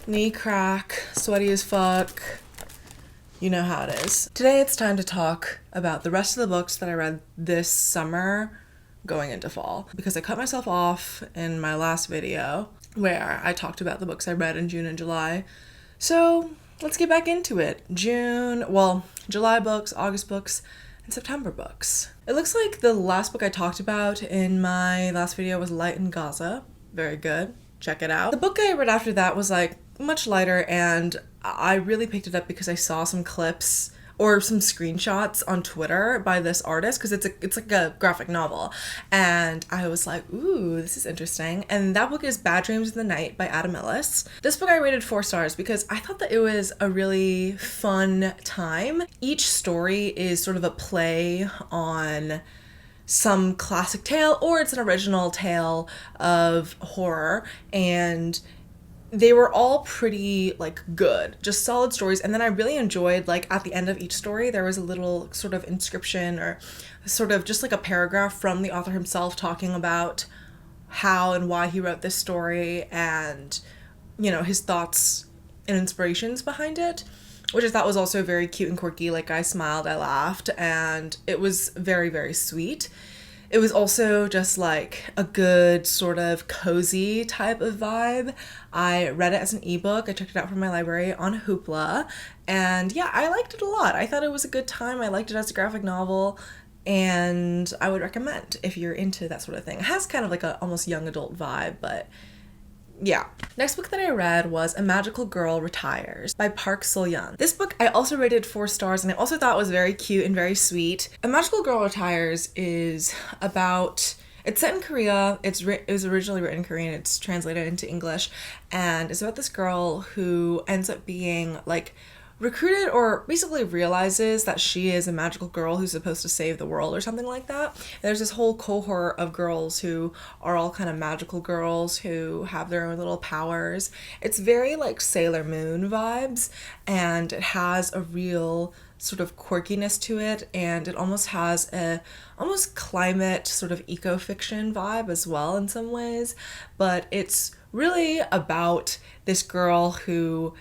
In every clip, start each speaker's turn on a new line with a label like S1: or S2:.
S1: Knee crack, sweaty as fuck. You know how it is. Today it's time to talk about the rest of the books that I read this summer going into fall, because I cut myself off in my last video where I talked about the books I read in June and July. So let's get back into it. July books, August books, and September books. It looks like the last book I talked about in my last video was Light in Gaza. Very good. Check it out. The book I read after that was like much lighter, and I really picked it up because I saw some clips or some screenshots on Twitter by this artist, because it's like a graphic novel, and I was like, ooh, this is interesting. And that book is Bad Dreams in the Night by Adam Ellis. This book I rated 4 stars because I thought that it was a really fun time. Each story is sort of a play on some classic tale, or it's an original tale of horror, and they were all pretty like good, just solid stories. And then I really enjoyed, like, at the end of each story there was a little sort of inscription, or sort of just like a paragraph from the author himself talking about how and why he wrote this story, and, you know, his thoughts and inspirations behind it, which I thought was also very cute and quirky. Like, I smiled, I laughed, and it was very, very sweet. It was also just like a good sort of cozy type of vibe. I read it as an ebook. I checked it out from my library on Hoopla, and yeah, I liked it a lot. I thought it was a good time. I liked it as a graphic novel, and I would recommend if you're into that sort of thing. It has kind of like a almost young adult vibe, but yeah. Next book that I read was A Magical Girl Retires by Park Seolyeon. This book I also rated 4 stars, and I also thought it was very cute and very sweet. A Magical Girl Retires is about, it's set in Korea. It was originally written in Korean. It's translated into English, and it's about this girl who ends up being like recruited, or basically realizes that she is a magical girl who's supposed to save the world or something like that. And there's this whole cohort of girls who are all kind of magical girls who have their own little powers. It's very like Sailor Moon vibes, and it has a real sort of quirkiness to it, and it almost has a almost climate sort of eco-fiction vibe as well in some ways. But it's really about this girl who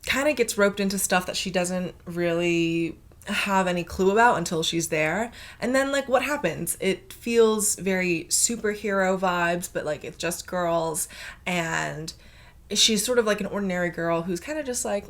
S1: kind of gets roped into stuff that she doesn't really have any clue about until she's there. And then, like, what happens? It feels very superhero vibes, but like it's just girls, and she's sort of like an ordinary girl who's kind of just like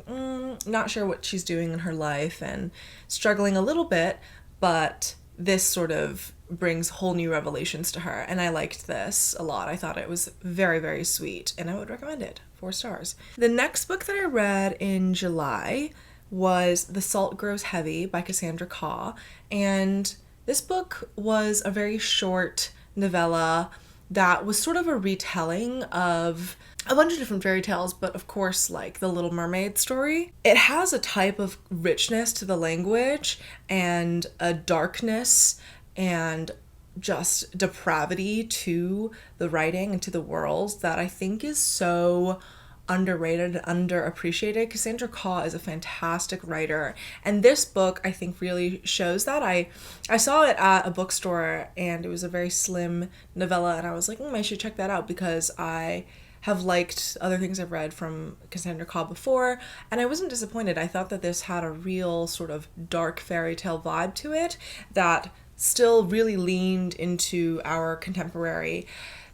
S1: not sure what she's doing in her life and struggling a little bit, but this sort of brings whole new revelations to her, and I liked this a lot. I thought it was very, very sweet, and I would recommend it. 4 stars. The next book that I read in July was The Salt Grows Heavy by Cassandra Khaw, and this book was a very short novella that was sort of a retelling of a bunch of different fairy tales, but of course like the Little Mermaid story. It has a type of richness to the language, and a darkness and just depravity to the writing and to the worlds that I think is so underrated and underappreciated. Cassandra Khaw is a fantastic writer, and this book I think really shows that. I saw it at a bookstore, and it was a very slim novella, and I was like, I should check that out, because I have liked other things I've read from Cassandra Khaw before, and I wasn't disappointed. I thought that this had a real sort of dark fairy tale vibe to it that still really leaned into our contemporary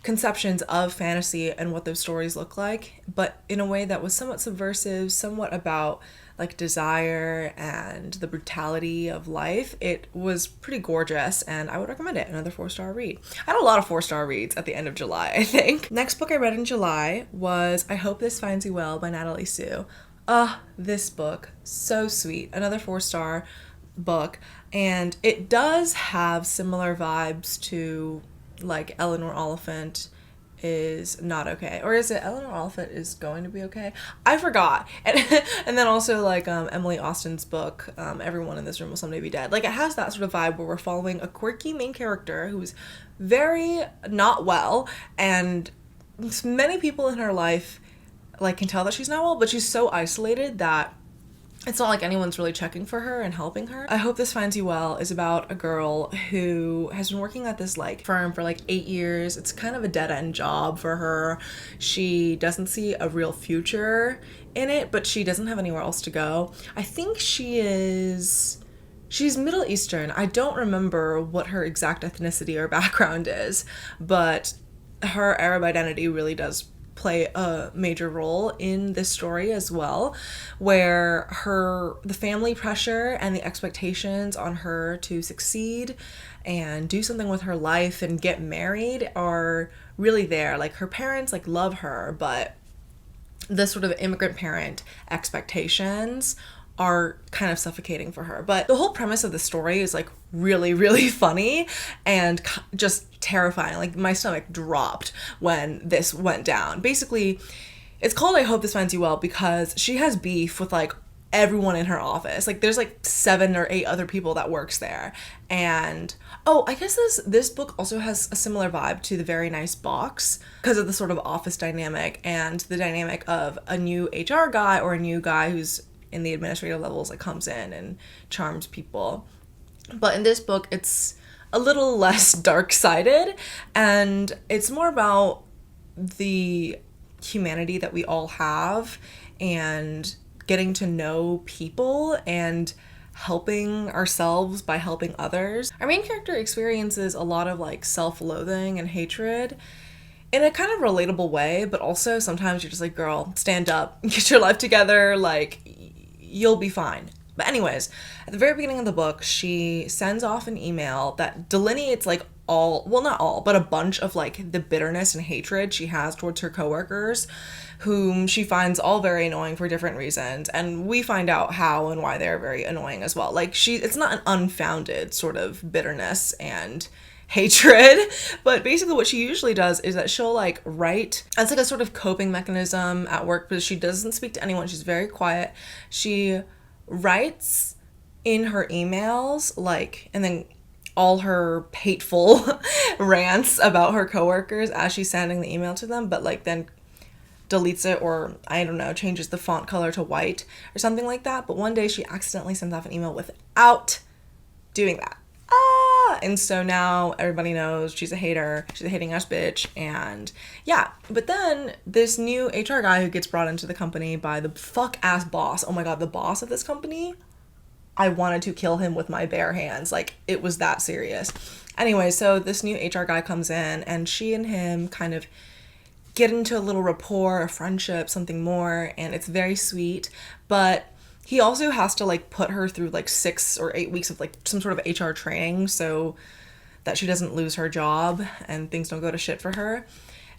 S1: conceptions of fantasy and what those stories look like, but in a way that was somewhat subversive, somewhat about like desire and the brutality of life. It was pretty gorgeous, and I would recommend it. Another 4-star read. I had a lot of 4-star reads at the end of July, I think. Next book I read in July was I Hope This Finds You Well by Natalie Sue. This book, so sweet. Another 4-star book, and it does have similar vibes to like Eleanor Oliphant is Not Okay, or is it Eleanor Oliphant is Going to Be Okay? I forgot. And then also like Emily Austen's book, Everyone in This Room Will Someday Be Dead. Like, it has that sort of vibe where we're following a quirky main character who's very not well, and many people in her life like can tell that she's not well, but she's so isolated that it's not like anyone's really checking for her and helping her. I Hope This Finds You Well is about a girl who has been working at this like firm for like 8 years. It's kind of a dead-end job for her. She doesn't see a real future in it, but she doesn't have anywhere else to go. I think she's Middle Eastern. I don't remember what her exact ethnicity or background is, but her Arab identity really does play a major role in this story as well, where the family pressure and the expectations on her to succeed and do something with her life and get married are really there. Like, her parents like love her, but the sort of immigrant parent expectations are kind of suffocating for her. But the whole premise of the story is like really, really funny and just terrifying. Like, my stomach dropped when this went down. Basically, it's called I Hope This Finds You Well because she has beef with like everyone in her office. Like, there's like 7 or 8 other people that works there. And I guess this book also has a similar vibe to The Very Nice Box because of the sort of office dynamic and the dynamic of a new HR guy or a new guy who's in the administrative levels, like, comes in and charms people. But in this book, it's a little less dark-sided, and it's more about the humanity that we all have and getting to know people and helping ourselves by helping others. Our main character experiences a lot of like self-loathing and hatred in a kind of relatable way, but also sometimes you're just like, girl, stand up, get your life together, like, you'll be fine. But anyways, at the very beginning of the book, she sends off an email that delineates like not all, but a bunch of like the bitterness and hatred she has towards her coworkers, whom she finds all very annoying for different reasons. And we find out how and why they're very annoying as well. Like, it's not an unfounded sort of bitterness and hatred, but basically what she usually does is that she'll like write as like a sort of coping mechanism at work, because she doesn't speak to anyone. She's very quiet. She writes in her emails, like, and then all her hateful rants about her coworkers as she's sending the email to them, but like then deletes it, or I don't know, changes the font color to white or something like that. But one day she accidentally sends off an email without doing that. And so now everybody knows she's a hater, she's a hating ass bitch, and yeah. But then this new HR guy who gets brought into the company by the fuck ass boss, oh my god, the boss of this company, I wanted to kill him with my bare hands. Like, it was that serious. Anyway, so this new HR guy comes in and she and him kind of get into a little rapport, a friendship, something more, and it's very sweet. But he also has to like put her through like 6 or 8 weeks of like some sort of HR training so that she doesn't lose her job and things don't go to shit for her.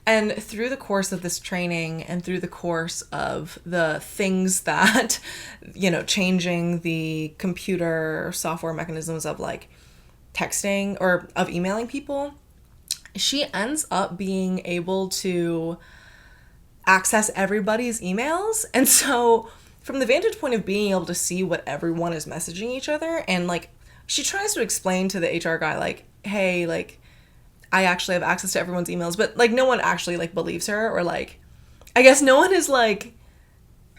S1: And through the course of this training and through the course of the things that, you know, changing the computer software mechanisms of like texting or of emailing people, she ends up being able to access everybody's emails. And so from the vantage point of being able to see what everyone is messaging each other, and like she tries to explain to the HR guy like, hey, like, I actually have access to everyone's emails, but like no one actually like believes her, or like, I guess no one is like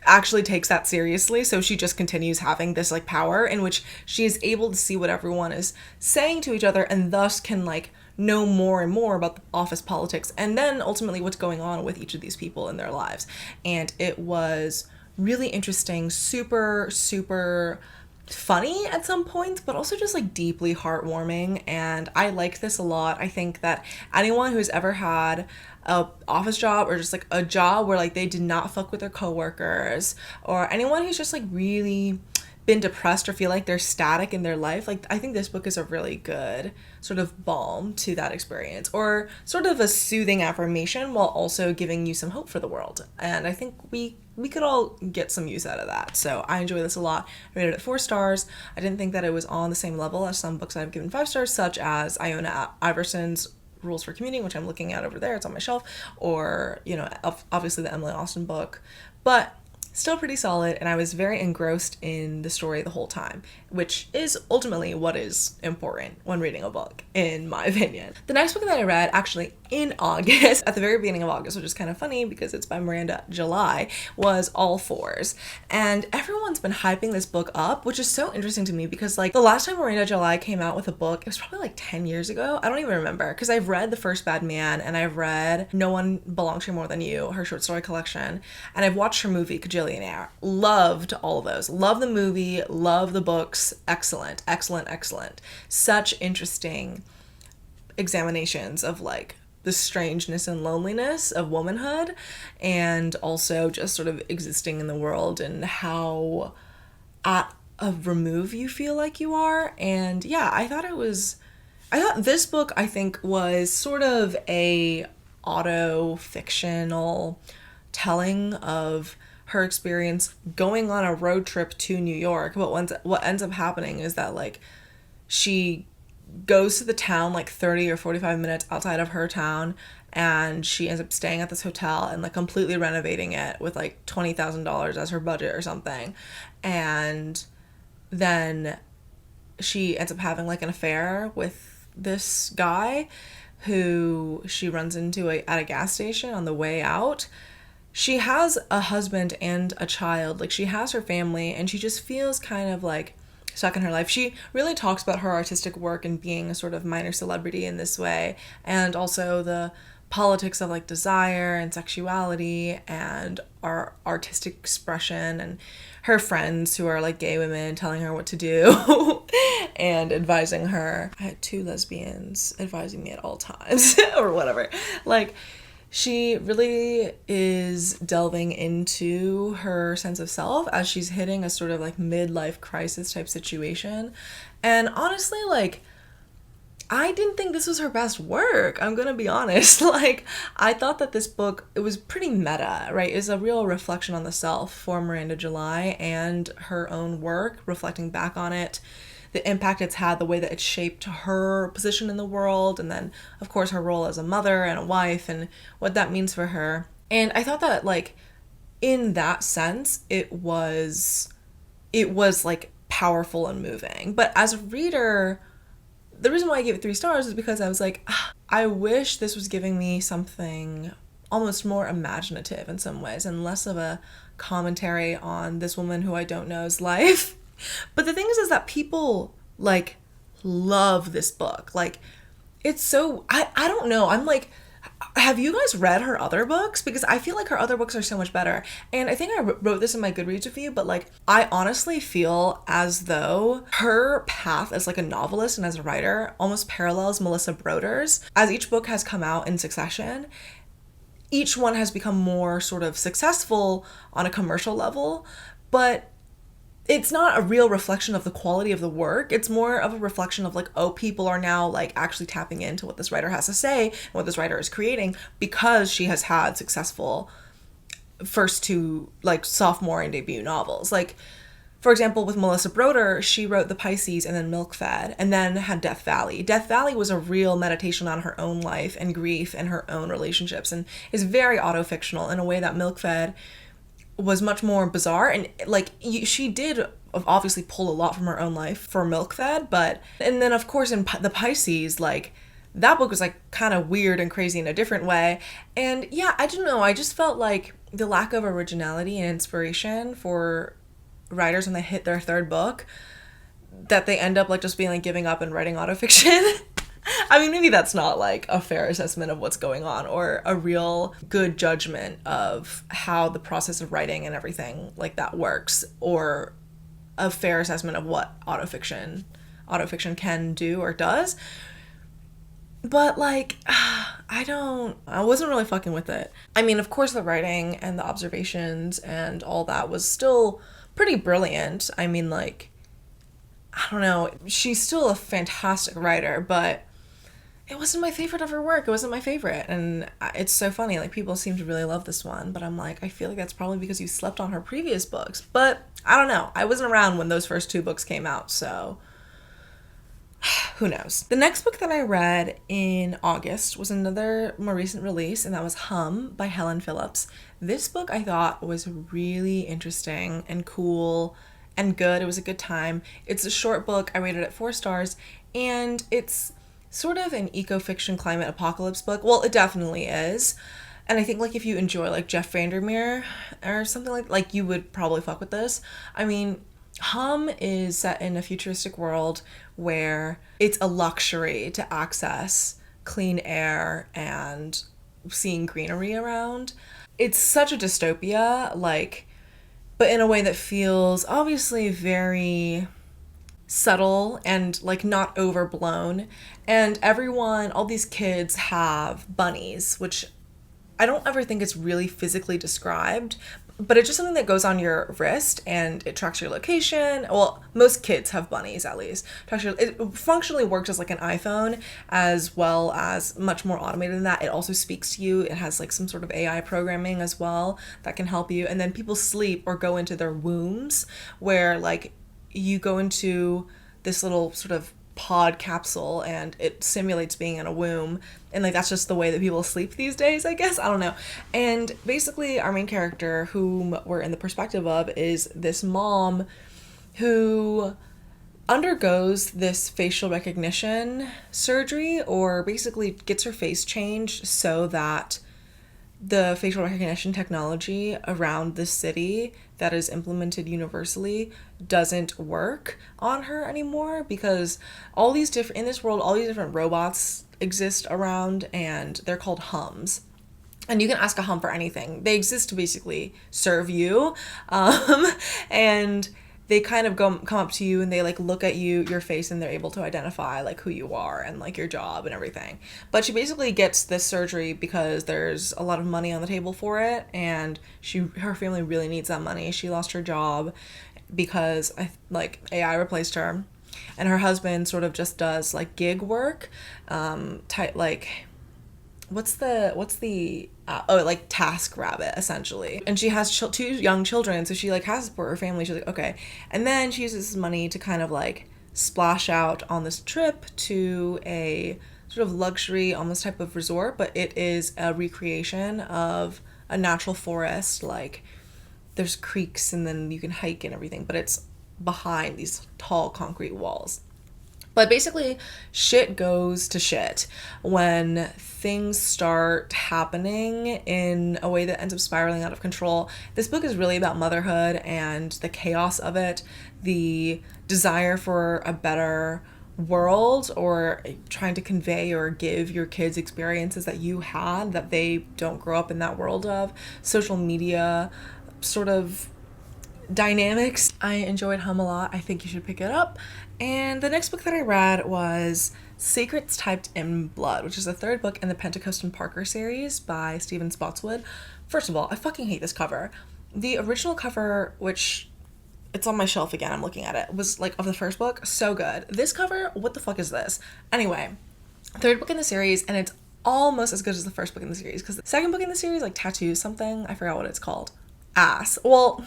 S1: actually takes that seriously. So she just continues having this like power in which she is able to see what everyone is saying to each other, and thus can like know more and more about the office politics and then ultimately what's going on with each of these people in their lives. And it was really interesting, super, super funny at some points, but also just like deeply heartwarming, and I liked this a lot. I think that anyone who's ever had a office job or just like a job where like they did not fuck with their coworkers, or anyone who's just like really been depressed or feel like they're static in their life, like I think this book is a really good sort of balm to that experience, or sort of a soothing affirmation while also giving you some hope for the world. And I think we could all get some use out of that. So I enjoy this a lot. I rated it 4 stars. I didn't think that it was on the same level as some books I've given 5 stars, such as Iona Iverson's Rules for Commuting, which I'm looking at over there. It's on my shelf. Or, you know, obviously the Emily Austen book. But still pretty solid, and I was very engrossed in the story the whole time, which is ultimately what is important when reading a book, in my opinion. The next book that I read actually in August, at the very beginning of August, which is kind of funny because it's by Miranda July, was All Fours. And everyone's been hyping this book up, which is so interesting to me because like the last time Miranda July came out with a book, it was probably like 10 years ago. I don't even remember because I've read The First Bad Man and I've read No One Belongs Here More Than You, her short story collection, and I've watched her movie Kajillionaire. Loved all of those. Love the movie, love the books. Excellent, excellent, excellent. Such interesting examinations of like the strangeness and loneliness of womanhood and also just sort of existing in the world and how at a remove you feel like you are. And yeah, I thought this book, I think, was sort of a auto-fictional telling of her experience going on a road trip to New York. But what ends up happening is that like she goes to the town like 30 or 45 minutes outside of her town, and she ends up staying at this hotel and like completely renovating it with like $20,000 as her budget or something. And then she ends up having like an affair with this guy who she runs into at a gas station on the way out. She has a husband and a child, like she has her family, and she just feels kind of like stuck in her life. She really talks about her artistic work and being a sort of minor celebrity in this way, and also the politics of like desire and sexuality and our artistic expression, and her friends who are like gay women telling her what to do and advising her. I had 2 lesbians advising me at all times or whatever. Like, she really is delving into her sense of self as she's hitting a sort of like midlife crisis type situation. And honestly, like, I didn't think this was her best work. I'm gonna be honest. Like, I thought that this book, it was pretty meta, right? It's a real reflection on the self for Miranda July and her own work, reflecting back on it, the impact it's had, the way that it's shaped her position in the world, and then, of course, her role as a mother and a wife and what that means for her. And I thought that, like, in that sense, it was like, powerful and moving. But as a reader, the reason why I gave it 3 stars is because I was like, I wish this was giving me something almost more imaginative in some ways and less of a commentary on this woman who I don't know's life. But the thing is that people, like, love this book. Like, it's so, I don't know. I'm like, have you guys read her other books? Because I feel like her other books are so much better. And I think I wrote this in my Goodreads review, but like, I honestly feel as though her path as like a novelist and as a writer almost parallels Melissa Broder's. As each book has come out in succession, each one has become more sort of successful on a commercial level, but it's not a real reflection of the quality of the work. It's more of a reflection of like, oh, people are now like actually tapping into what this writer has to say and what this writer is creating because she has had successful first 2 like sophomore and debut novels. Like, for example, with Melissa Broder, she wrote The Pisces and then Milk Fed and then had Death Valley. Death Valley was a real meditation on her own life and grief and her own relationships, and is very auto-fictional in a way that Milk Fed was much more bizarre. And like, she did obviously pull a lot from her own life for Milk Fed, but, and then of course in The Pisces, like, that book was like kind of weird and crazy in a different way. And yeah, I don't know, I just felt like the lack of originality and inspiration for writers when they hit their 3rd book, that they end up like just being like giving up and writing autofiction. I mean, maybe that's not like a fair assessment of what's going on or a real good judgment of how the process of writing and everything like that works, or a fair assessment of what autofiction can do or does. But like, I wasn't really fucking with it. I mean, of course the writing and the observations and all that was still pretty brilliant. I mean, like, I don't know, she's still a fantastic writer, but it wasn't my favorite of her work. It wasn't my favorite. And it's so funny, like, people seem to really love this one, but I'm like, I feel like that's probably because you slept on her previous books. But I don't know. I wasn't around when those first 2 books came out, so who knows. The next book that I read in August was another more recent release, and that was Hum by Helen Phillips. This book I thought was really interesting and cool and good. It was a good time. It's a short book. I rated it 4 stars, and it's sort of an eco-fiction climate apocalypse book. Well, it definitely is. And I think, like, if you enjoy, like, Jeff Vandermeer or something like you would probably fuck with this. I mean, Hum is set in a futuristic world where it's a luxury to access clean air and seeing greenery around. It's such a dystopia, like, but in a way that feels obviously very subtle and, like, not overblown. And everyone, all these kids have bunnies, which I don't ever think it's really physically described, but it's just something that goes on your wrist and it tracks your location. Well, most kids have bunnies, at least. It functionally works as like an iPhone, as well as much more automated than that. It also speaks to you. It has like some sort of AI programming as well that can help you. And then people sleep or go into their wombs, where like you go into this little sort of pod capsule and it simulates being in a womb, and like that's just the way that people sleep these days, I guess. I don't know. And basically our main character, whom we're in the perspective of, is this mom who undergoes this facial recognition surgery, or basically gets her face changed so that the facial recognition technology around the city that is implemented universally doesn't work on her anymore, because in this world, all these different robots exist around, and they're called hums. And you can ask a hum for anything. They exist to basically serve you. And they kind of come up to you and they like look at your face, and they're able to identify like who you are and like your job and everything. But she basically gets this surgery because there's a lot of money on the table for it, and her family really needs that money. She lost her job because like AI replaced her, and her husband sort of just does like gig work, like what's the like Task Rabbit essentially. And she has two young children, so she like has to support her family. She's like, okay. And then she uses this money to kind of like splash out on this trip to a sort of luxury almost type of resort, but it is a recreation of a natural forest. Like there's creeks and then you can hike and everything, but it's behind these tall concrete walls. But basically, shit goes to shit when things start happening in a way that ends up spiraling out of control. This book is really about motherhood and the chaos of it, the desire for a better world, or trying to convey or give your kids experiences that you had that they don't grow up in that world of. Social media sort of dynamics. I enjoyed Hum a lot. I think you should pick it up. And the next book that I read was Secrets Typed in Blood, which is the third book in the Pentecost and Parker series by Stephen Spotswood. First of all, I fucking hate this cover. The original cover, which it's on my shelf again, I'm looking at it, was like of the first book, so good. This cover, what the fuck is this? Anyway, third book in the series, and it's almost as good as the first book in the series, because the second book in the series like tattoos something, I forgot what it's called. Ass. Well,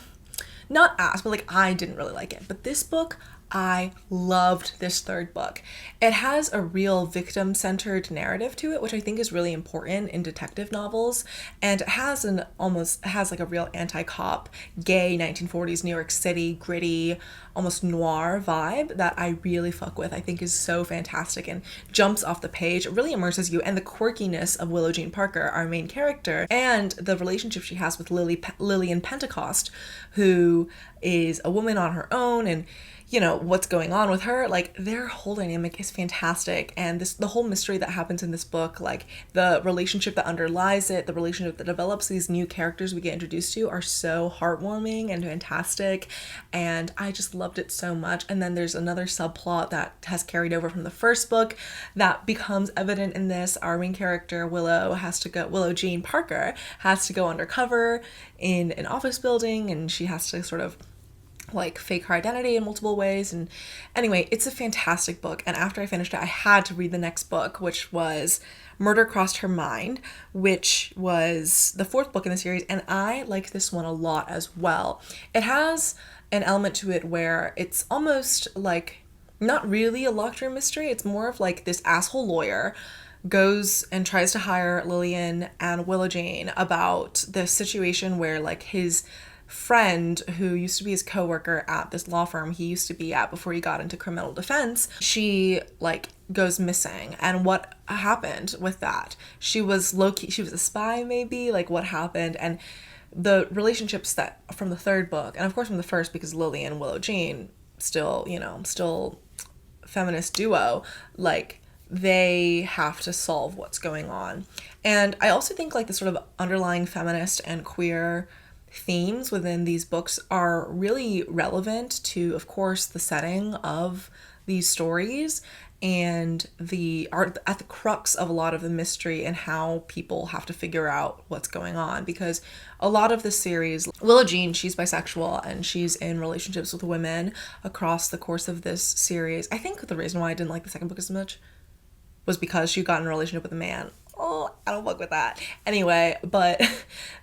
S1: not ass, but like I didn't really like it. But this book, I loved this third book. It has a real victim-centered narrative to it, which I think is really important in detective novels. And it has like a real anti-cop, gay 1940s New York City, gritty, almost noir vibe that I really fuck with. I think is so fantastic and jumps off the page. It really immerses you. And the quirkiness of Willow Jean Parker, our main character, and the relationship she has with Lillian Pentecost, who is a woman on her own, and you know, what's going on with her, like their whole dynamic is fantastic. And the whole mystery that happens in this book, like the relationship that underlies it, the relationship that develops these new characters we get introduced to, are so heartwarming and fantastic. And I just loved it so much. And then there's another subplot that has carried over from the first book that becomes evident in this. Our main character, Willow Jean Parker, has to go undercover in an office building, and she has to sort of like fake her identity in multiple ways. And anyway, it's a fantastic book. And after I finished it, I had to read the next book, which was Murder Crossed Her Mind, which was the fourth book in the series. And I liked this one a lot as well. It has an element to it where it's almost like not really a locked room mystery. It's more of like this asshole lawyer goes and tries to hire Lillian and Willow Jane about the situation where like his friend, who used to be his coworker at this law firm he used to be at before he got into criminal defense, she like goes missing, and what happened with that. She was low-key, she was a spy maybe, like what happened, and the relationships that from the third book, and of course from the first, because Lily and Willow Jean still, still feminist duo, like they have to solve what's going on. And I also think like the sort of underlying feminist and queer themes within these books are really relevant to, of course, the setting of these stories, and the are at the crux of a lot of the mystery and how people have to figure out what's going on. Because a lot of the series, Willow Jean, she's bisexual and she's in relationships with women across the course of this series. I think the reason why I didn't like the second book as much was because she got in a relationship with a man. Oh, I don't fuck with that. Anyway, but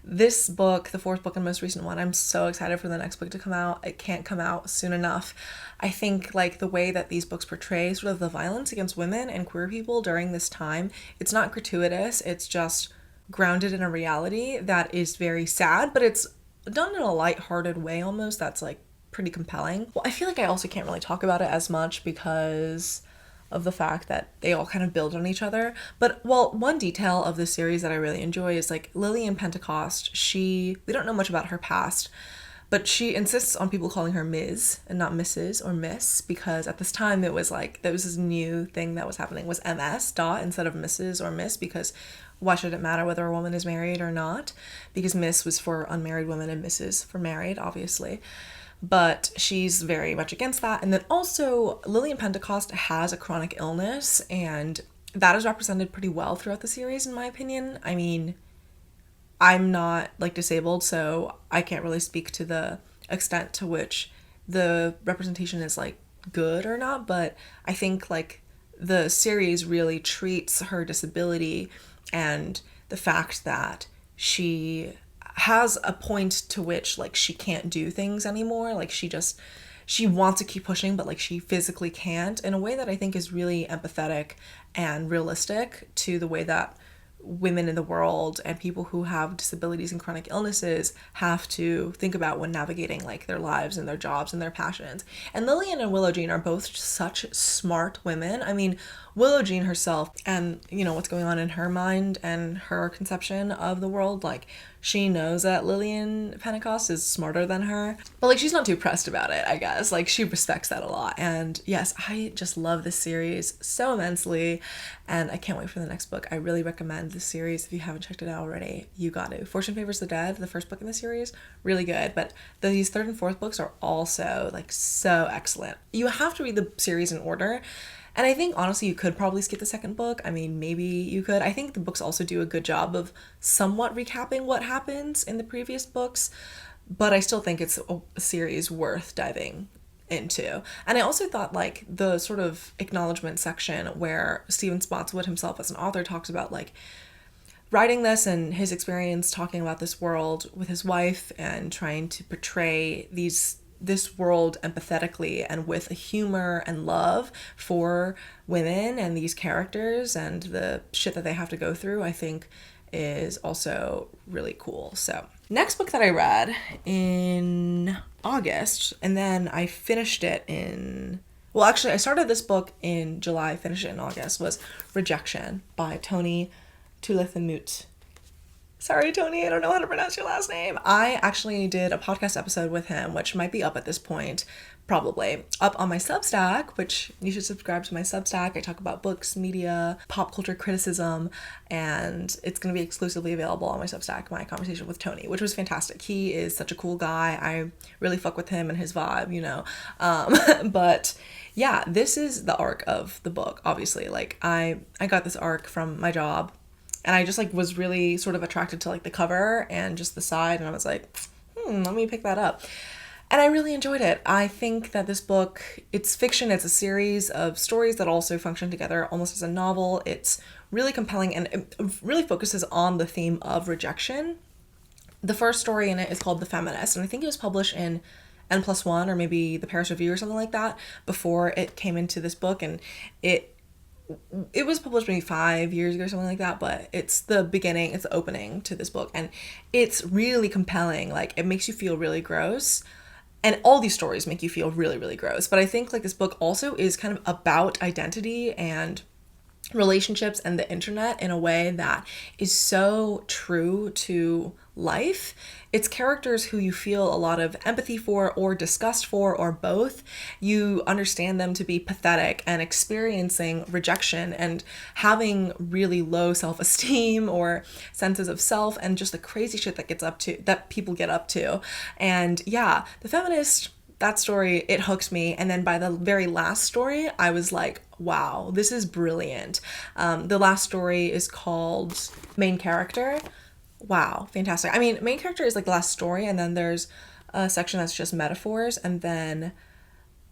S1: this book, the fourth book and most recent one, I'm so excited for the next book to come out. It can't come out soon enough. I think like the way that these books portray sort of the violence against women and queer people during this time, it's not gratuitous. It's just grounded in a reality that is very sad, but it's done in a lighthearted way almost that's like pretty compelling. Well, I feel like I also can't really talk about it as much because of the fact that they all kind of build on each other. But, well, one detail of this series that I really enjoy is like Lily in Pentecost, we don't know much about her past, but she insists on people calling her Ms. and not Mrs. or Miss, because at this time it was like, there was this new thing that was happening, was MS dot instead of Mrs. or Miss, because why should it matter whether a woman is married or not? Because Miss was for unmarried women and Mrs. for married, obviously. But she's very much against that. And then also Lily in Pentecost has a chronic illness, and that is represented pretty well throughout the series, in my opinion. I mean, I'm not like disabled, so I can't really speak to the extent to which the representation is like good or not, but I think like the series really treats her disability and the fact that she has a point to which like she can't do things anymore, like she wants to keep pushing but like she physically can't, in a way that I think is really empathetic and realistic to the way that women in the world and people who have disabilities and chronic illnesses have to think about when navigating like their lives and their jobs and their passions. And Lillian and Willow Jean are both such smart women. I mean, Willow Jean herself and what's going on in her mind and her conception of the world, like she knows that Lillian Pentecost is smarter than her, but like she's not too pressed about it, I guess. Like she respects that a lot. And yes, I just love this series so immensely, and I can't wait for the next book. I really recommend this series if you haven't checked it out already. You got to. Fortune Favors the Dead, the first book in the series, really good, but these third and fourth books are also like so excellent. You have to read the series in order. And I think, honestly, you could probably skip the second book. I mean, maybe you could. I think the books also do a good job of somewhat recapping what happens in the previous books, but I still think it's a series worth diving into. And I also thought, like, the sort of acknowledgement section where Stephen Spotswood himself as an author talks about, like, writing this and his experience talking about this world with his wife and trying to portray this world empathetically and with a humor and love for women and these characters and the shit that they have to go through, I think is also really cool. So next book that I read in August, and then I finished it I started this book in July, finished it in August, was Rejection by Tulathimutte. Sorry, Tony, I don't know how to pronounce your last name. I actually did a podcast episode with him, which might be up at this point, probably. Up on my Substack, which you should subscribe to my Substack. I talk about books, media, pop culture criticism, and it's going to be exclusively available on my Substack, my conversation with Tony, which was fantastic. He is such a cool guy. I really fuck with him and his vibe, But yeah, this is the arc of the book, obviously. Like, I got this arc from my job, and I just like was really sort of attracted to like the cover and just the side, and I was like, let me pick that up. And I really enjoyed it. I think that this book, it's fiction, it's a series of stories that also function together almost as a novel. It's really compelling and it really focuses on the theme of rejection. The first story in it is called The Feminist, and I think it was published in N+1 or maybe the Paris Review or something like that before it came into this book, and it was published maybe 5 years ago or something like that, but it's the beginning, it's the opening to this book, and it's really compelling. Like, it makes you feel really gross, And all these stories make you feel really, really gross. But I think like this book also is kind of about identity and relationships and the internet in a way that is so true to life. It's characters who you feel a lot of empathy for or disgust for or both. You understand them to be pathetic and experiencing rejection and having really low self-esteem or senses of self and just the crazy shit that people get up to. And yeah, The Feminist, that story, it hooked me. And then by the very last story, I was like, wow, this is brilliant. The last story is called Main Character. Wow, fantastic. I mean, main character is like the last story, and then there's a section that's just metaphors, and then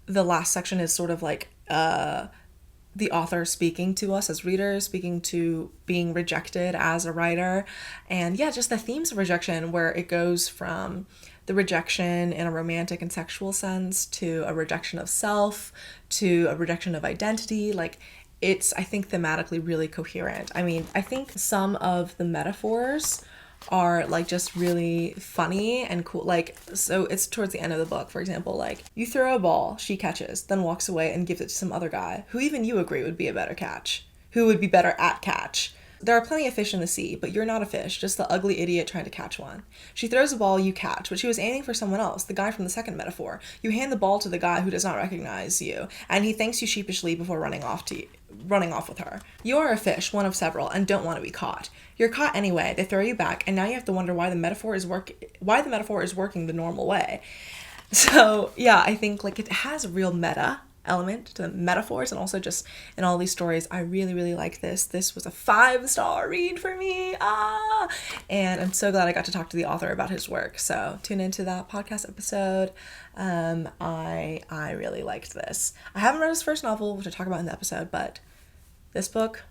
S1: the last section is sort of like the author speaking to us as readers, speaking to being rejected as a writer. And yeah, just the themes of rejection, where it goes from the rejection in a romantic and sexual sense to a rejection of self to a rejection of identity. Like, it's, I think, thematically really coherent. I mean, I think some of the metaphors are like just really funny and cool. Like, so it's towards the end of the book, for example, like, you throw a ball, she catches, then walks away and gives it to some other guy who even you agree would be a better catch, who would be better at catch. There are plenty of fish in the sea, but you're not a fish, just the ugly idiot trying to catch one. She throws a ball, you catch, but she was aiming for someone else, the guy from the second metaphor. You hand the ball to the guy who does not recognize you, and he thanks you sheepishly before running off with her. You are a fish, one of several, and don't want to be caught. You're caught anyway, they throw you back, and now you have to wonder why the metaphor is working the normal way. So yeah, I think like it has a real meta element to the metaphors, and also just in all these stories, I really, really like this. This was a 5-star read for me. And I'm so glad I got to talk to the author about his work. So tune into that podcast episode. I really liked this. I haven't read his first novel, which I talk about in the episode, but this book,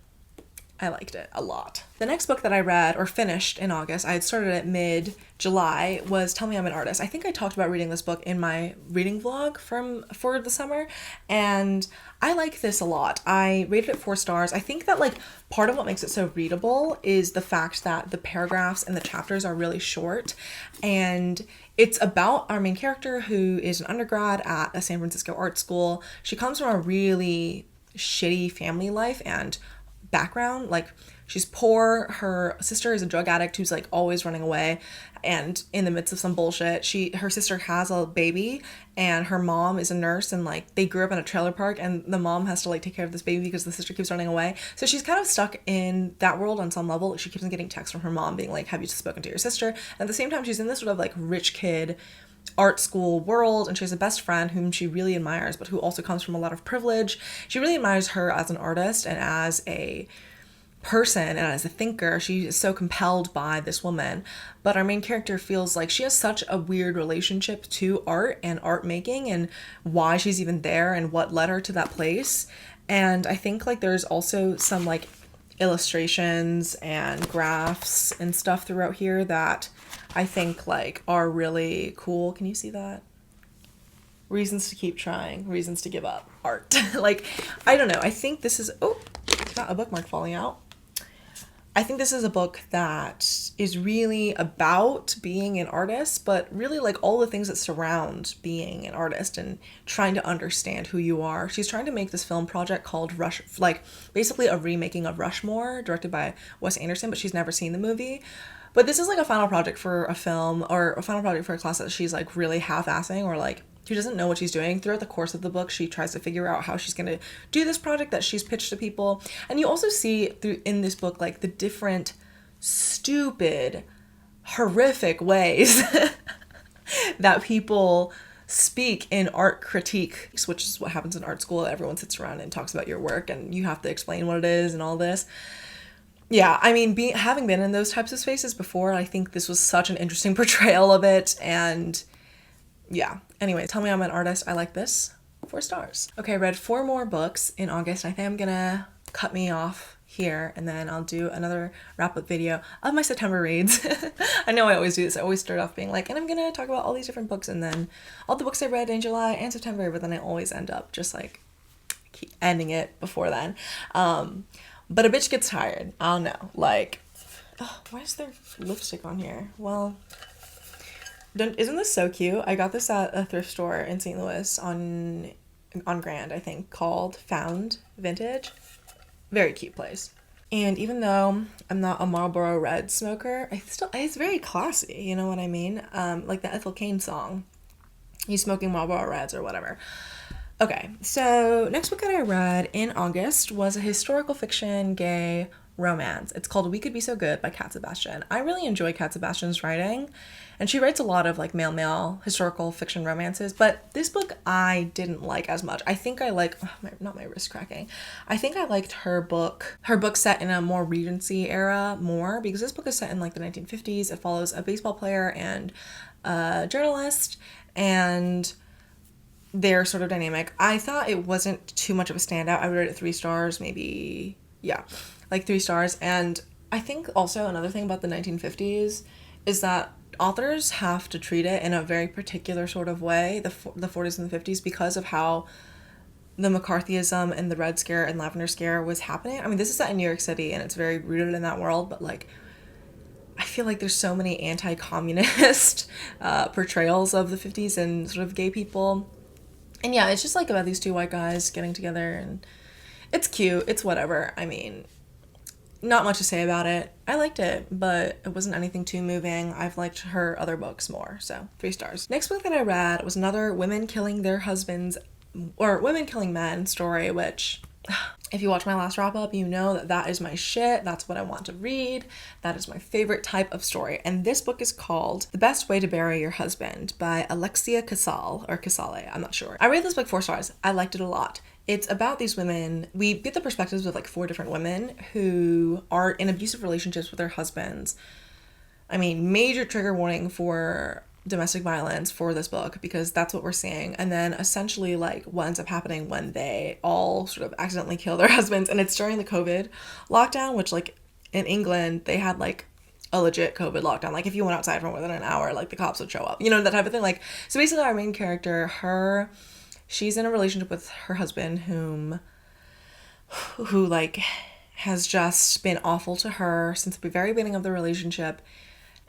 S1: I liked it a lot. The next book that I read or finished in August, I had started at mid-July, was Tell Me I'm an Artist. I think I talked about reading this book in my reading vlog for the summer, and I like this a lot. I rated it 4 stars. I think that like part of what makes it so readable is the fact that the paragraphs and the chapters are really short, and it's about our main character who is an undergrad at a San Francisco art school. She comes from a really shitty family life and background. Like, she's poor, her sister is a drug addict who's like always running away, and in the midst of some bullshit, her sister has a baby, and her mom is a nurse, and like they grew up in a trailer park, and the mom has to like take care of this baby because the sister keeps running away. So she's kind of stuck in that world on some level. She keeps on getting texts from her mom being like, have you spoken to your sister? And at the same time, she's in this sort of like rich kid art school world, and she has a best friend whom she really admires, but who also comes from a lot of privilege. She really admires her as an artist and as a person and as a thinker. She is so compelled by this woman, but our main character feels like she has such a weird relationship to art and art making and why she's even there and what led her to that place. And I think like there's also some like illustrations and graphs and stuff throughout here that I think like are really cool. Can you see that? Reasons to keep trying, reasons to give up art. Like, I don't know. I think this is, got a bookmark falling out. I think this is a book that is really about being an artist, but really like all the things that surround being an artist and trying to understand who you are. She's trying to make this film project called Rush, like basically a remaking of Rushmore, directed by Wes Anderson, but she's never seen the movie. But this is like a final project for a film, or a final project for a class that she's like really half-assing, or like she doesn't know what she's doing. Throughout the course of the book, she tries to figure out how she's going to do this project that she's pitched to people. And you also see in this book like the different stupid, horrific ways that people speak in art critique, which is what happens in art school. Everyone sits around and talks about your work, and you have to explain what it is and all this. Yeah, I mean, having been in those types of spaces before, I think this was such an interesting portrayal of it. And yeah, anyway, Tell Me I'm an Artist. I like this. 4 stars. Okay, I read 4 more books in August. I think I'm gonna cut me off here, and then I'll do another wrap-up video of my September reads. I know I always do this. I always start off being like, and I'm gonna talk about all these different books, and then all the books I read in July and September, but then I always end up just like keep ending it before then. But a bitch gets tired. I don't know. Like, why is there lipstick on here? Well, Isn't this so cute? I got this at a thrift store in St. Louis on Grand, I think, called Found Vintage. Very cute place. And even though I'm not a Marlboro Red smoker, it's very classy, you know what I mean? Like the Ethel Cain song, he's smoking Marlboro Reds or whatever. Okay, so next book that I read in August was a historical fiction gay romance. It's called We Could Be So Good by Cat Sebastian. I really enjoy Cat Sebastian's writing, and she writes a lot of like male historical fiction romances, but this book I didn't like as much. I think I like, not my wrist cracking. I think I liked her book set in a more Regency era more, because this book is set in like the 1950s. It follows a baseball player and a journalist, and their sort of dynamic. I thought it wasn't too much of a standout. I would rate it 3 stars, maybe, yeah, like 3 stars. And I think also another thing about the 1950s is that authors have to treat it in a very particular sort of way, the 40s and the 50s, because of how the McCarthyism and the Red Scare and Lavender Scare was happening. I mean, this is set in New York City and it's very rooted in that world, but like, I feel like there's so many anti-communist portrayals of the 50s and sort of gay people. And yeah, it's just like about these 2 white guys getting together, and it's cute. It's whatever. I mean, not much to say about it. I liked it, but it wasn't anything too moving. I've liked her other books more, so 3 stars. Next book that I read was another women killing their husbands, or women killing men story, which, if you watch my last wrap up, you know that is my shit. That's what I want to read. That is my favorite type of story. And this book is called The Best Way to Bury Your Husband by Alexia Casale, or Casale, I'm not sure. I rated this book 4 stars. I liked it a lot. It's about these women. We get the perspectives of like 4 different women who are in abusive relationships with their husbands. I mean, major trigger warning for domestic violence for this book, because that's what we're seeing. And then essentially like what ends up happening when they all sort of accidentally kill their husbands. And it's during the COVID lockdown, which like in England they had like a legit COVID lockdown. Like if you went outside for more than an hour, like the cops would show up, you know, that type of thing. Like, so basically our main character, she's in a relationship with her husband who like has just been awful to her since the very beginning of the relationship.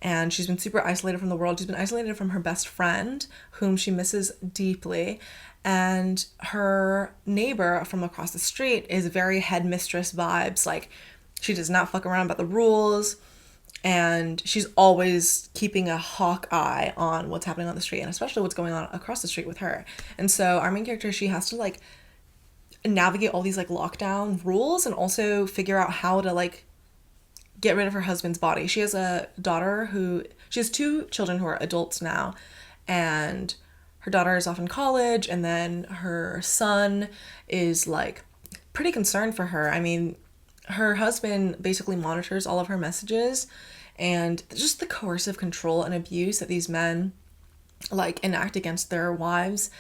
S1: And she's been super isolated from the world. She's been isolated from her best friend, whom she misses deeply. And her neighbor from across the street is very headmistress vibes. Like, she does not fuck around about the rules. And she's always keeping a hawk eye on what's happening on the street, and especially what's going on across the street with her. And so our main character, she has to like navigate all these like lockdown rules and also figure out how to like get rid of her husband's body. She has a daughter she has 2 children who are adults now, and her daughter is off in college, and then her son is like pretty concerned for her. I mean, her husband basically monitors all of her messages, and just the coercive control and abuse that these men like enact against their wives,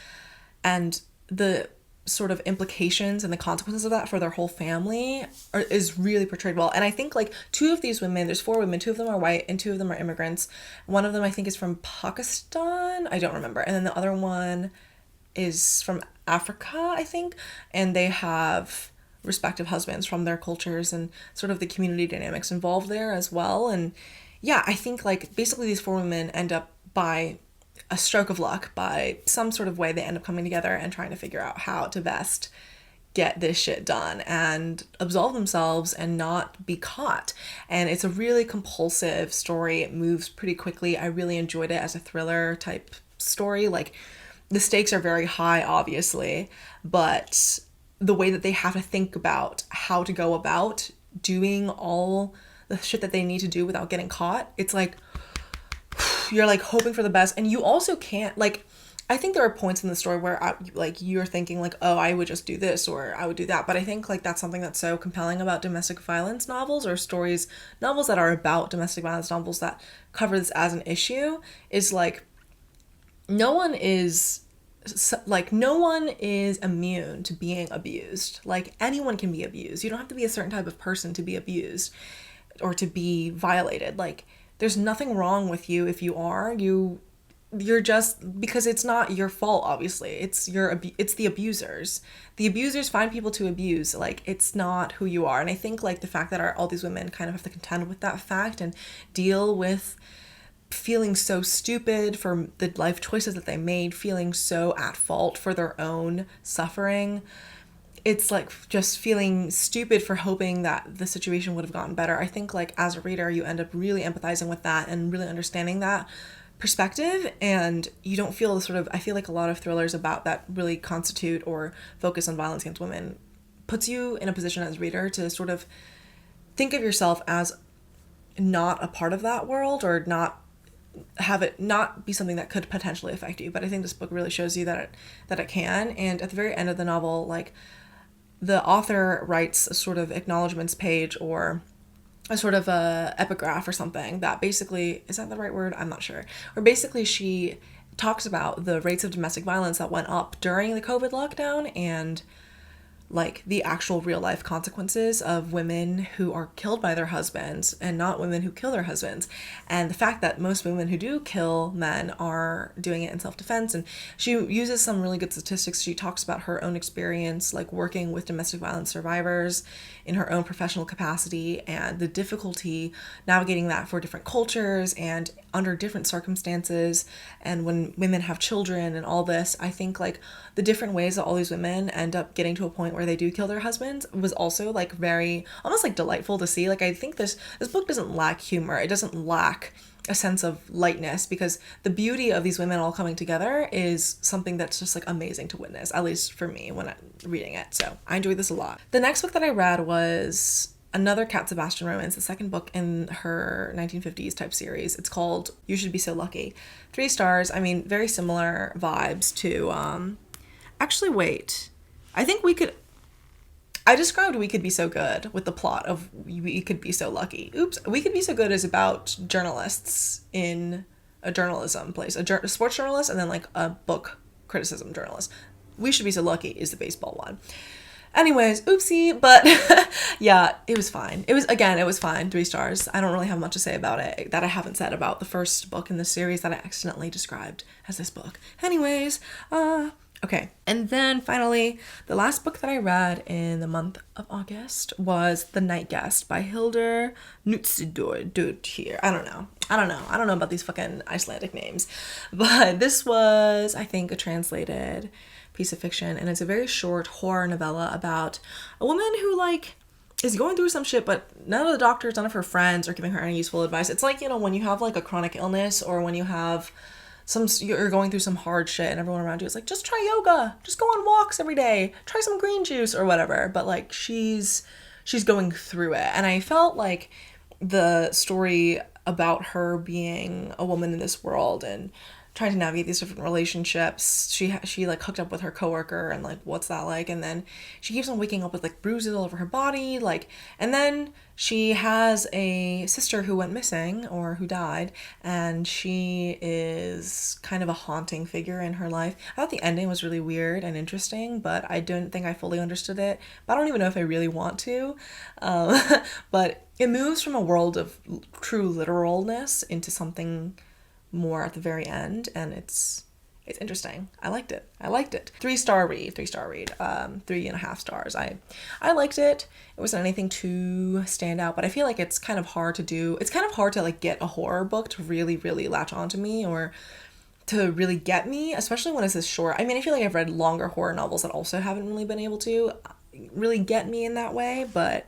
S1: and the sort of implications and the consequences of that for their whole family is really portrayed well. And I think like 2 of these women, there's 4 women, 2 of them are white and 2 of them are immigrants. One of them I think is from Pakistan, I don't remember, and then the other one is from Africa, I think, and they have respective husbands from their cultures and sort of the community dynamics involved there as well. And yeah, I think like basically these 4 women end up, by a stroke of luck, by some sort of way, they end up coming together and trying to figure out how to best get this shit done and absolve themselves and not be caught. And it's a really compulsive story. It moves pretty quickly. I really enjoyed it as a thriller type story. Like, the stakes are very high, obviously, but the way that they have to think about how to go about doing all the shit that they need to do without getting caught, it's like you're like hoping for the best. And you also can't, like, I think there are points in the story where you're thinking like, oh, I would just do this or I would do that. But I think like that's something that's so compelling about domestic violence novels or novels that are about domestic violence, novels that cover this as an issue, is like no one is immune to being abused. Like, anyone can be abused. You don't have to be a certain type of person to be abused or to be violated. Like, there's nothing wrong with you if you are. You're just, because it's not your fault, obviously. It's the abusers. The abusers find people to abuse. Like, it's not who you are. And I think like the fact that all these women kind of have to contend with that fact and deal with feeling so stupid for the life choices that they made, feeling so at fault for their own suffering. It's like just feeling stupid for hoping that the situation would have gotten better. I think like as a reader, you end up really empathizing with that and really understanding that perspective, and you don't feel the sort of, I feel like a lot of thrillers about that really constitute or focus on violence against women puts you in a position as a reader to sort of think of yourself as not a part of that world, or not have it not be something that could potentially affect you. But I think this book really shows you that it can. And at the very end of the novel, like, the author writes a sort of acknowledgements page or a sort of a epigraph or something that basically, is that the right word? I'm not sure. Or basically she talks about the rates of domestic violence that went up during the COVID lockdown, and like the actual real life consequences of women who are killed by their husbands and not women who kill their husbands. And the fact that most women who do kill men are doing it in self-defense. And she uses some really good statistics. She talks about her own experience, like working with domestic violence survivors in her own professional capacity, and the difficulty navigating that for different cultures and under different circumstances. And when women have children and all this, I think like the different ways that all these women end up getting to a point where they do kill their husbands was also like very, almost like delightful to see. Like, I think this book doesn't lack humor. It doesn't lack a sense of lightness, because the beauty of these women all coming together is something that's just like amazing to witness, at least for me when I'm reading it. So I enjoyed this a lot. The next book that I read was another Cat Sebastian romance, the second book in her 1950s type series. It's called You Should Be So Lucky. 3 stars. I mean, very similar vibes to, actually, wait. I described We Could Be So Good with the plot of We Could Be So Lucky. Oops. We Could Be So Good is about journalists in a journalism place, a sports journalist, and then like a book criticism journalist. We Should Be So Lucky is the baseball one. Anyways, oopsie, but yeah, it was fine. It was fine. 3 stars. I don't really have much to say about it that I haven't said about the first book in the series that I accidentally described as this book. Anyways, okay. And then finally, the last book that I read in the month of August was The Night Guest by Hildur Knútsdóttir. I don't know about these fucking Icelandic names. But this was, I think, a translated piece of fiction, and it's a very short horror novella about a woman who like is going through some shit, but none of the doctors, none of her friends are giving her any useful advice. It's like, you know, when you have like a chronic illness, or when you have you're going through some hard shit and everyone around you is like, just try yoga, just go on walks every day, try some green juice or whatever. But like she's going through it. And I felt like the story about her being a woman in this world and trying to navigate these different relationships. She like hooked up with her coworker, and like, what's that like? And then she keeps on waking up with like bruises all over her body, like, and then she has a sister who went missing or who died, and she is kind of a haunting figure in her life. I thought the ending was really weird and interesting, but I don't think I fully understood it. But I don't even know if I really want to. But it moves from a world of true literalness into something more at the very end, and it's interesting. I liked it. 3-star read. 3.5 stars. I liked it. It wasn't anything too stand out, but I feel like it's kind of hard to do. It's kind of hard to like get a horror book to really, really latch onto me, or to really get me, especially when it's this short. I mean, I feel like I've read longer horror novels that also haven't really been able to really get me in that way, but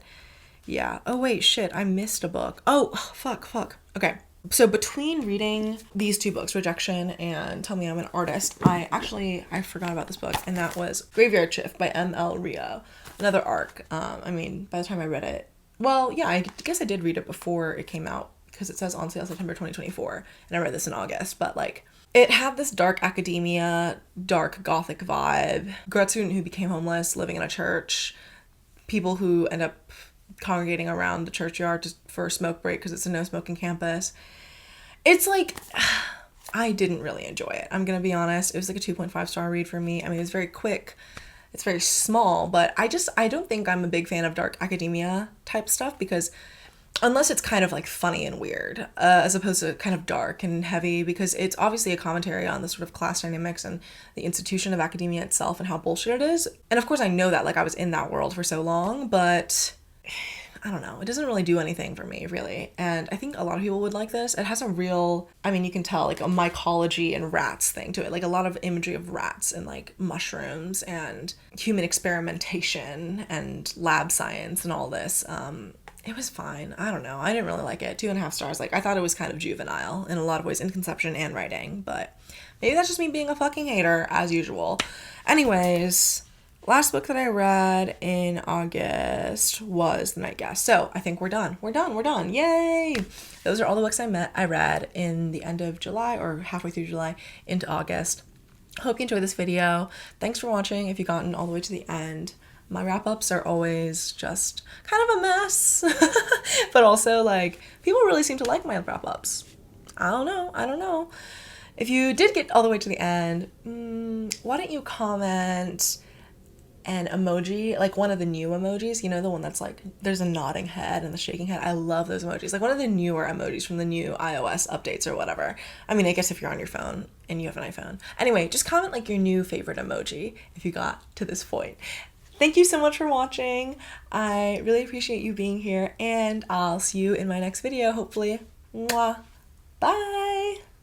S1: yeah. Oh wait, shit, I missed a book. Oh, fuck. Okay. So between reading these 2 books, Rejection and Tell Me I'm an Artist, I forgot about this book, and that was Graveyard Shift by M.L. Rio. Another arc. I mean, by the time I read it, well, yeah, I guess I did read it before it came out, because it says on sale September 2024, and I read this in August, but like, it had this dark academia, dark gothic vibe. Grad student who became homeless, living in a church, people who end up congregating around the churchyard just for a smoke break because it's a no-smoking campus. It's like, I didn't really enjoy it. I'm gonna be honest. It was like a 2.5 star read for me. I mean, it's very quick. It's very small, but I don't think I'm a big fan of dark academia type stuff, because unless it's kind of like funny and weird, as opposed to kind of dark and heavy, because it's obviously a commentary on the sort of class dynamics and the institution of academia itself and how bullshit it is. And of course I know that, like, I was in that world for so long, but I don't know, it doesn't really do anything for me, really. And I think a lot of people would like this. It has a real, I mean, you can tell, like, a mycology and rats thing to it. Like, a lot of imagery of rats and, like, mushrooms and human experimentation and lab science and all this. It was fine. I don't know. I didn't really like it. 2.5 stars. Like, I thought it was kind of juvenile in a lot of ways in conception and writing, but maybe that's just me being a fucking hater, as usual. Anyways, last book that I read in August was The Night Guest. So I think we're done. We're done. Yay! Those are all the books I read in the end of July or halfway through July into August. Hope you enjoyed this video. Thanks for watching if you've gotten all the way to the end. My wrap-ups are always just kind of a mess, but also, like, people really seem to like my wrap-ups. I don't know. If you did get all the way to the end, why don't you comment an emoji, like one of the new emojis, you know, the one that's like, there's a nodding head and the shaking head. I love those emojis. Like one of the newer emojis from the new iOS updates or whatever. I mean, I guess if you're on your phone and you have an iPhone. Anyway, just comment like your new favorite emoji if you got to this point. Thank you so much for watching. I really appreciate you being here, and I'll see you in my next video, hopefully. Mwah. Bye!